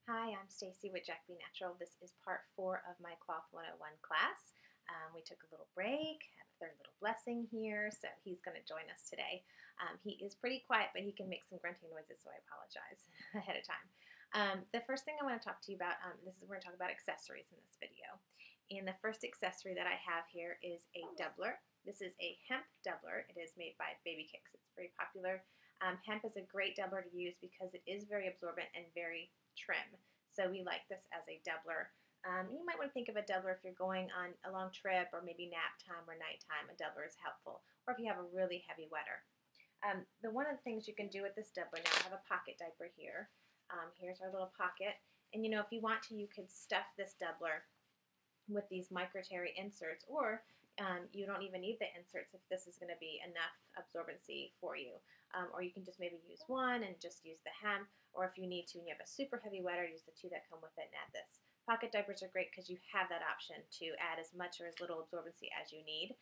Hi, I'm Stacy with Jack Be Natural. This is part 4 of my Cloth 101 class. We took a little break, had a third little blessing here, so he's going to join us today. He is pretty quiet, but he can make some grunting noises, so I apologize ahead of time. The first thing I want to talk to you about, we're going to talk about accessories in this video. And the first accessory that I have here is a doubler. This is a hemp doubler. It is made by Baby Kicks. It's very popular. Hemp is a great doubler to use because it is very absorbent and very trim. So we like this as a doubler. You might want to think of a doubler if you're going on a long trip or maybe nap time or nighttime. A doubler is helpful. Or if you have a really heavy wetter. One of the things you can do with this doubler, now I have a pocket diaper here. Here's our little pocket. And you know, if you want to, you could stuff this doubler with these microterry inserts, or you don't even need the inserts if this is going to be enough absorbency for you. Or you can just maybe use one and just use the hem, or if you need to and you have a super heavy wetter, use the two that come with it and add this. Pocket diapers are great because you have that option to add as much or as little absorbency as you need.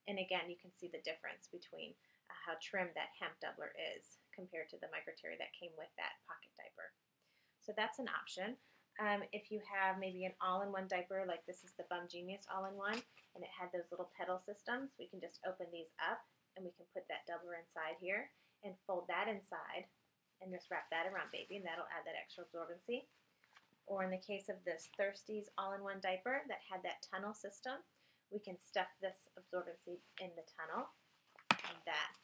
And again, you can see the difference between how trim that hemp doubler is compared to the microterry that came with that pocket diaper. So that's an option. If you have maybe an all-in-one diaper, like this is the Bum Genius all-in-one, and it had those little pedal systems, we can just open these up and we can put that doubler inside here and fold that inside and just wrap that around baby, and that'll add that extra absorbency. Or in the case of this Thirsties all-in-one diaper that had that tunnel system, we can stuff this absorbency in the tunnel, and that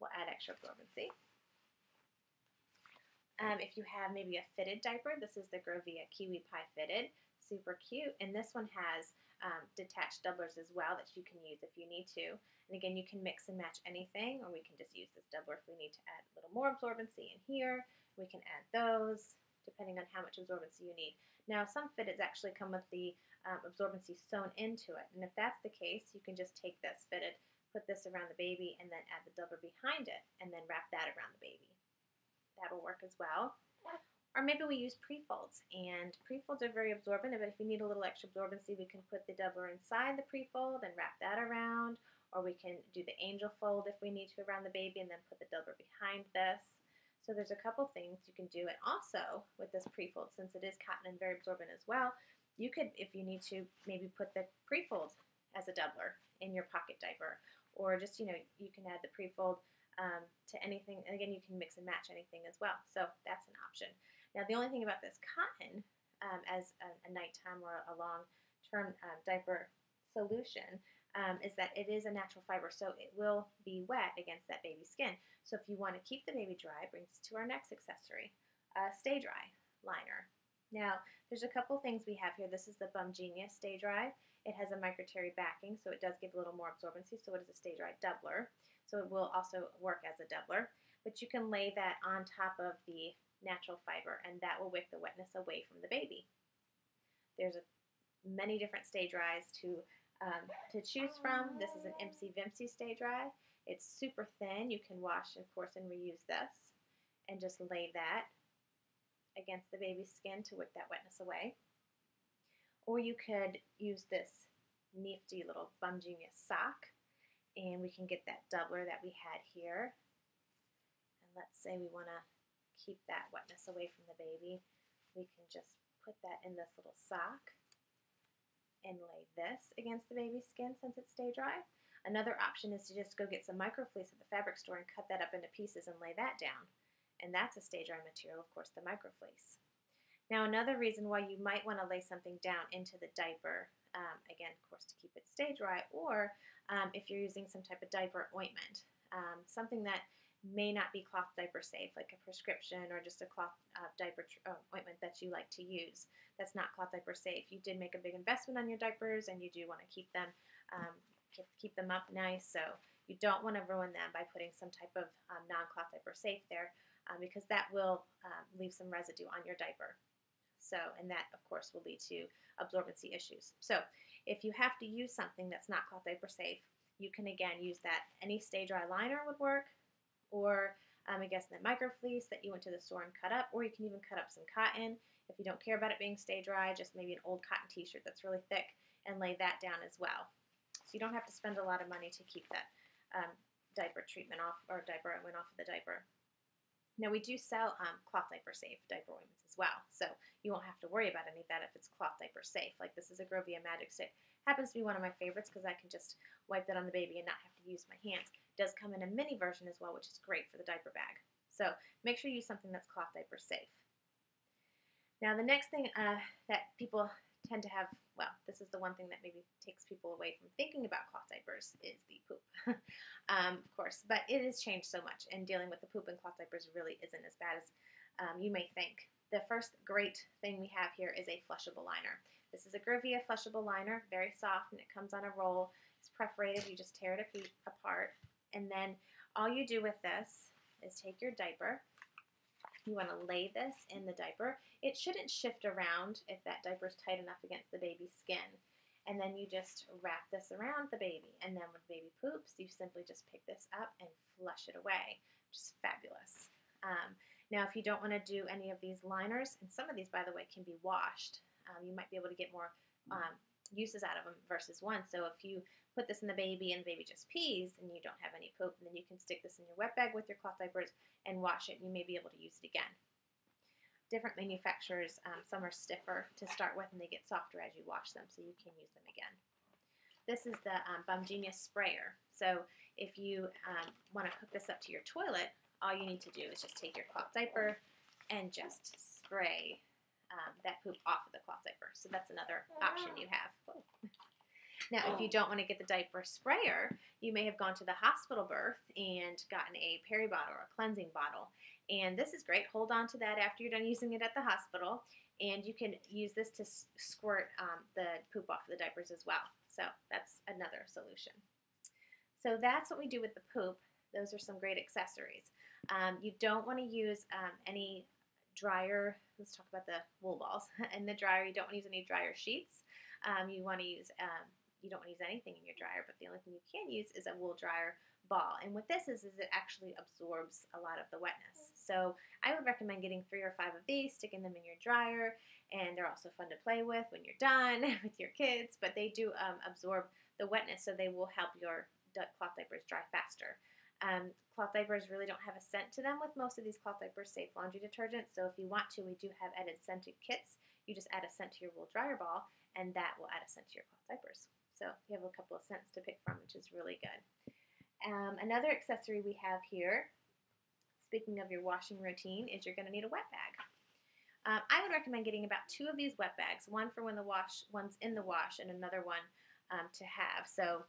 will add extra absorbency. If you have maybe a fitted diaper, this is the Grovia Kiwi Pie Fitted, super cute, and this one has detached doublers as well that you can use if you need to. And again, you can mix and match anything, or we can just use this doubler if we need to add a little more absorbency in here. We can add those depending on how much absorbency you need. Now, some fitteds actually come with the absorbency sewn into it, and if that's the case, you can just take this fitted, put this around the baby, and then add the doubler behind it, and then wrap that around the baby. That'll work as well. Or maybe we use pre-folds, and pre-folds are very absorbent, but if you need a little extra absorbency, we can put the doubler inside the pre-fold and wrap that around, or we can do the angel fold if we need to around the baby and then put the doubler behind this. So there's a couple things you can do. And also with this pre-fold, since it is cotton and very absorbent as well, you could, if you need to, maybe put the pre-fold as a doubler in your pocket diaper, or just, you know, you can add the pre-fold to anything. And again, you can mix and match anything as well. So that's an option. Now, the only thing about this cotton as a nighttime or a long-term diaper solution is that it is a natural fiber, so it will be wet against that baby's skin. So if you want to keep the baby dry, brings us to our next accessory, Stay Dry liner. Now, there's a couple things we have here. This is the Bum Genius Stay Dry. It has a microterry backing, so it does give a little more absorbency, so it is a Stay Dry doubler. So it will also work as a doubler, but you can lay that on top of the natural fiber, and that will wick the wetness away from the baby. There's many different Stay Dries to choose from. This is an Impsy Vimpsy Stay Dry. It's super thin. You can wash, of course, and reuse this, and just lay that against the baby's skin to wick that wetness away. Or you could use this nifty little Bum Genius sock, and we can get that doubler that we had here. And let's say we want to keep that wetness away from the baby. We can just put that in this little sock and lay this against the baby's skin since it's Stay Dry. Another option is to just go get some microfleece at the fabric store and cut that up into pieces and lay that down. And that's a Stay Dry material, of course, the microfleece. Now, another reason why you might want to lay something down into the diaper, again, of course, to keep it Stay Dry, or if you're using some type of diaper ointment, something that may not be cloth diaper safe, like a prescription or just a cloth diaper ointment that you like to use that's not cloth diaper safe. You did make a big investment on your diapers, and you do want to keep them up nice, so you don't want to ruin them by putting some type of non-cloth diaper safe there, because that will leave some residue on your diaper. So, and that, of course, will lead to absorbency issues. So if you have to use something that's not cloth diaper safe, you can, again, use that. Any Stay Dry liner would work, or I guess the microfleece that you went to the store and cut up, or you can even cut up some cotton. If you don't care about it being Stay Dry, just maybe an old cotton t-shirt that's really thick and lay that down as well. So you don't have to spend a lot of money to keep that diaper treatment off, or diaper ointment off of the diaper. Now we do sell cloth diaper safe diaper ointments as well, so you won't have to worry about any of that if it's cloth diaper safe. Like this is a Grovia Magic Stick. Happens to be one of my favorites because I can just wipe that on the baby and not have to use my hands. It does come in a mini version as well, which is great for the diaper bag. So make sure you use something that's cloth diaper safe. Now the next thing that people tend to have, well, this is the one thing that maybe takes people away from thinking about cloth diapers, is the poop. Of course, but it has changed so much, and dealing with the poop in cloth diapers really isn't as bad as you may think. The first great thing we have here is a flushable liner. This is a Grovia flushable liner, very soft, and it comes on a roll. It's perforated. You just tear it apart, and then all you do with this is take your diaper. You want to lay this in the diaper. It shouldn't shift around if that diaper is tight enough against the baby's skin. And then you just wrap this around the baby. And then when the baby poops, you simply just pick this up and flush it away, which is fabulous. Now, if you don't want to do any of these liners, and some of these, by the way, can be washed, you might be able to get more uses out of them versus one. So if you put this in the baby and the baby just pees and you don't have any poop, and then you can stick this in your wet bag with your cloth diapers and wash it, and you may be able to use it again. Different manufacturers, some are stiffer to start with and they get softer as you wash them, so you can use them again. This is the Bum Genius sprayer. So if you want to hook this up to your toilet, all you need to do is just take your cloth diaper and just spray that poop off of the cloth diaper. So that's another option you have. Now, if you don't want to get the diaper sprayer, you may have gone to the hospital birth and gotten a peri bottle or a cleansing bottle. And this is great. Hold on to that after you're done using it at the hospital. And you can use this to squirt the poop off of the diapers as well. So that's another solution. So that's what we do with the poop. Those are some great accessories. You don't want to use any dryer. Let's talk about the wool balls. In the dryer, you don't want to use any dryer sheets. You want to use you don't want to use anything in your dryer, but the only thing you can use is a wool dryer ball. And what this is it actually absorbs a lot of the wetness. So I would recommend getting 3 or 5 of these, sticking them in your dryer, and they're also fun to play with when you're done with your kids, but they do absorb the wetness, so they will help your cloth diapers dry faster. Cloth diapers really don't have a scent to them with most of these cloth diapers, safe laundry detergents, so if you want to, we do have added scented kits. You just add a scent to your wool dryer ball, and that will add a scent to your cloth diapers. So you have a couple of scents to pick from, which is really good. Another accessory we have here, speaking of your washing routine, is you're going to need a wet bag. I would recommend getting about 2 of these wet bags, one for when one's in the wash, and another one to have. So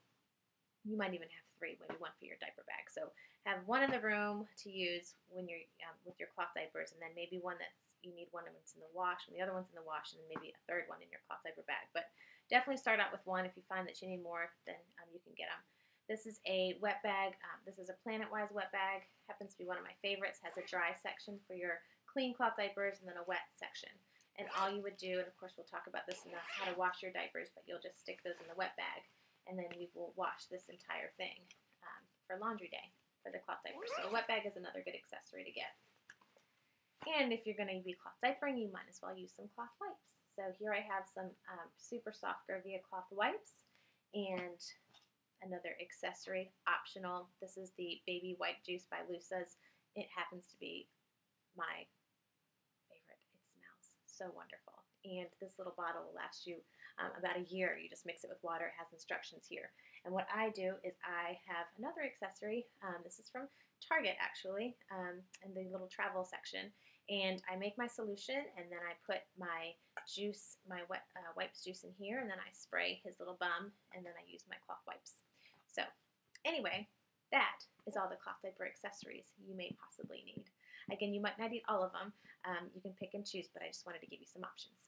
you might even have 3, maybe one for your diaper bag. So have one in the room to use when you're with your cloth diapers, and then maybe one you need one that's in the wash, and the other one's in the wash, and then maybe a 3rd one in your cloth diaper bag. But definitely start out with one. If you find that you need more, then you can get them. This is a wet bag. This is a Planet-Wise wet bag. Happens to be one of my favorites. Has a dry section for your clean cloth diapers and then a wet section. And all you would do, and of course we'll talk about this in the how to wash your diapers, but you'll just stick those in the wet bag, and then you will wash this entire thing for laundry day for the cloth diapers. So a wet bag is another good accessory to get. And if you're going to be cloth diapering, you might as well use some cloth wipes. So here I have some super soft Grovia cloth wipes, and another accessory, optional. This is the Baby Wipe Juice by Lusa's. It happens to be my favorite. It smells so wonderful. And this little bottle will last you about a year. You just mix it with water. It has instructions here. And what I do is I have another accessory. This is from Target, actually, in the little travel section. And I make my solution, and then I put my juice, my wet wipes juice in here, and then I spray his little bum, and then I use my cloth wipes. So anyway, that is all the cloth diaper accessories you may possibly need. Again, you might not need all of them. You can pick and choose, but I just wanted to give you some options.